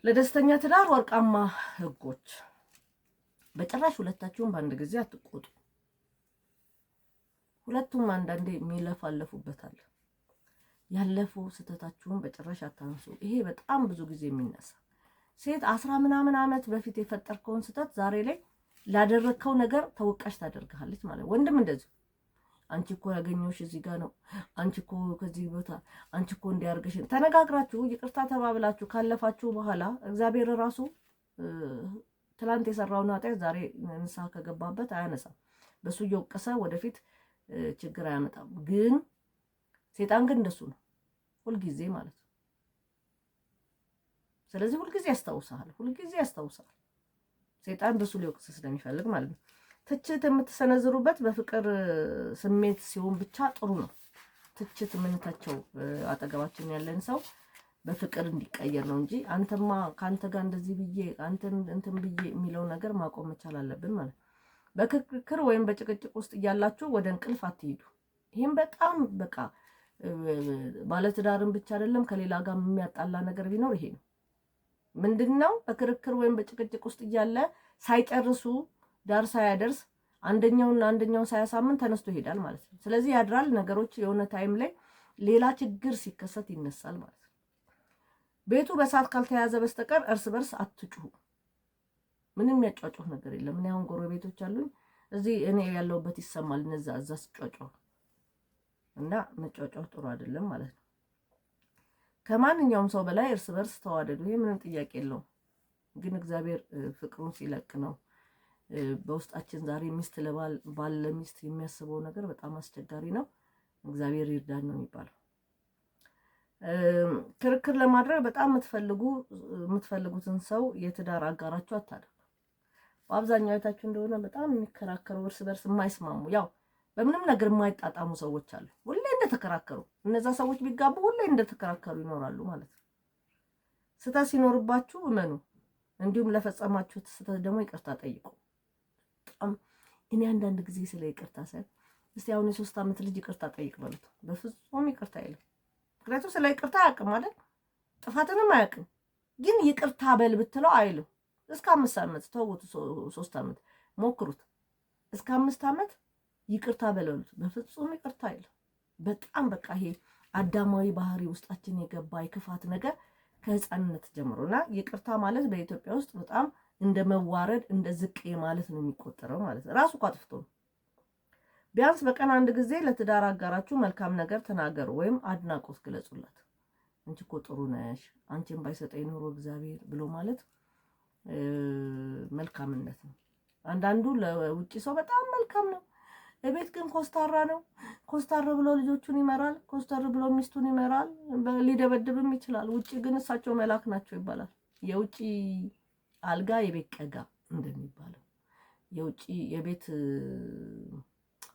ለደስተኛ ትዳር ወርቃማ ህጎች። በጭራሽ ሁለታችሁም በአንድ ጊዜ አትቆጡ። ሁለቱም አንዳንዴ የሚለፋለፉበታል። ያለፈው ስተታችሁን በጭራሽ አታንሱ። ይሄ በጣም ብዙ ጊዜ የሚነሳ ሴት 10 ምናምን ዓመት በፊት የፈጠርከውን ስተት ዛሬ ላይ ላደረከው ነገር ተወቃሽ ታደርጋለች ማለት። ወንድም እንደዚህ አንቺ እኮ ያገኘሁሽ እዚህ ጋር ነው፣ አንቺ እኮ ከዚህ ቦታ፣ አንቺ እኮ እንዲያርገሽ ተነጋግራችሁ ይቅርታ ተባብላችሁ ካለፋችሁ በኋላ እግዚአብሔር ራሱ ትላንት የሰራውን ኃጢአት ዛሬ ንስሐ ከገባበት አያነሳም። በሱ እየወቀሰ ወደፊት ችግር አያመጣም። ግን ሴጣን ግን እንደሱ ነው ሁልጊዜ ማለት ነው። ስለዚህ ሁልጊዜ ያስታውሳል። ሴጣን በሱ ሊወቅስ ስለሚፈልግ ማለት ነው። ትችት የምትሰነዝሩበት በፍቅር ስሜት ሲሆን ብቻ ጥሩ ነው። ትችት የምንታቸው አጠገባችን ያለን ሰው በፍቅር እንዲቀየር ነው እንጂ አንተማ ካንተ ጋር እንደዚህ ብዬ አንተን እንትን ብዬ የሚለው ነገር ማቆም መቻል አለብን ማለት ነው። በክርክር ወይም በጭቅጭቅ ውስጥ እያላችሁ ወደ እንቅልፍ አትሄዱ። ይሄን በጣም በቃ ባለትዳርን ብቻ አይደለም ከሌላ ጋር የሚያጣላ ነገር ቢኖር ይሄ ነው። ምንድነው? በክርክር ወይም በጭቅጭቅ ውስጥ እያለ ሳይጨርሱ ዳር ሳያደርስ አንደኛውን ሳያሳምን ተነስቶ ይሄዳል ማለት ነው። ስለዚህ ያድራል። ነገሮች የሆነ ታይም ላይ ሌላ ችግር ሲከሰት ይነሳል ማለት ነው። ቤቱ በሳት ካልተያዘ በስተቀር እርስ በርስ አትጩሁ። ምንም ያጫጫው ነገር የለም። እኔ አሁን ጎረቤቶች አሉኝ እዚህ እኔ ያለውበት ይሰማል። እነዛ እዛ ሲጫጫው እና መጫጫው ጥሩ አይደለም ማለት ነው። ከማንኛውም ሰው በላይ እርስ በርስ ተዋደዱ። ይሄ ምንም ጥያቄ የለውም። ግን እግዚአብሔር ፍቅሩን ሲለቅ ነው። በውስጣችን ዛሬ ሚስት ለባል ባል ለሚስት የሚያስበው ነገር በጣም አስቸጋሪ ነው። እግዚአብሔር ይርዳን ነው የሚባለው። ክርክር ለማድረግ በጣም የምትፈልጉትን ሰው የትዳር አጋራችሁ አታድርጉ። በአብዛኛው አይታችሁ እንደሆነ በጣም የሚከራከሩ እርስ በርስ የማይስማሙ ያው በምንም ነገር የማይጣጣሙ ሰዎች አሉ። ሁሌ እንደተከራከሩ እነዛ ሰዎች ቢጋቡ ሁሌ እንደተከራከሩ ይኖራሉ ማለት ነው። ስህተት ሲኖርባችሁ እመኑ። እንዲሁም ለፈጸማችሁት ስህተት ደግሞ ይቅርታ ጠይቁ። በጣም እኔ አንዳንድ ጊዜ ስለ ይቅርታ ሳይ እስቲ አሁን የ3 ዓመት ልጅ ይቅርታ ጠይቅ በሉት፣ በፍጹም ይቅርታ አይልም። ምክንያቱም ስለ ይቅርታ አያውቅም ማለት ጥፋትንም አያውቅም። ግን ይቅርታ በል ብትለው አይልም። እስከ 5 ዓመት ተውት፣ 3 ዓመት ሞክሩት። እስከ 5 ዓመት ይቅርታ በሉት፣ በፍጹም ይቅርታ አይልም። በጣም በቃ ይሄ አዳማዊ ባህሪ ውስጣችን የገባ የክፋት ነገር ከህፃንነት ጀምሮና ይቅርታ ማለት በኢትዮጵያ ውስጥ በጣም እንደ መዋረድ እንደ ዝቅ ማለት ነው የሚቆጠረው ማለት ነው። ራሱ አጥፍቶ ነው። ቢያንስ በቀን አንድ ጊዜ ለትዳር አጋራችሁ መልካም ነገር ተናገሩ ወይም አድናቆት ግለጹላት። አንቺ እኮ ጥሩ ነሽ፣ አንቺን ባይሰጠኝ ኖሮ እግዚአብሔር ብሎ ማለት መልካምነት ነው። አንዳንዱ ለውጪ ሰው በጣም መልካም ነው፣ ለቤት ግን ኮስታራ ነው። ኮስታር ብሎ ልጆቹን ይመራል፣ ኮስታር ብሎ ሚስቱን ይመራል፣ ሊደበድብም ይችላል። ውጪ ግን እሳቸው መላክ ናቸው ይባላል። የውጪ አልጋ የቤት ቀጋ እንደሚባለው የውጪ የቤት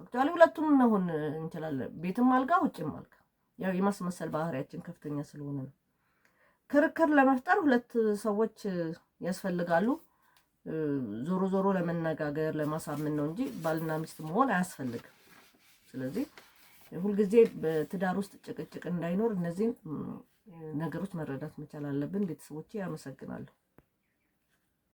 አክቹአሊ ሁለቱም መሆን እንችላለን። ቤትም አልጋ ውጪም አልጋ። ያው የማስመሰል ባህሪያችን ከፍተኛ ስለሆነ ነው። ክርክር ለመፍጠር 2 ሰዎች ያስፈልጋሉ። ዞሮ ዞሮ ለመነጋገር ለማሳመን ነው እንጂ ባልና ሚስት መሆን አያስፈልግም። ስለዚህ ሁልጊዜ በትዳር ውስጥ ጭቅጭቅ እንዳይኖር እነዚህን ነገሮች መረዳት መቻል አለብን። ቤተሰቦቼ ያመሰግናለሁ።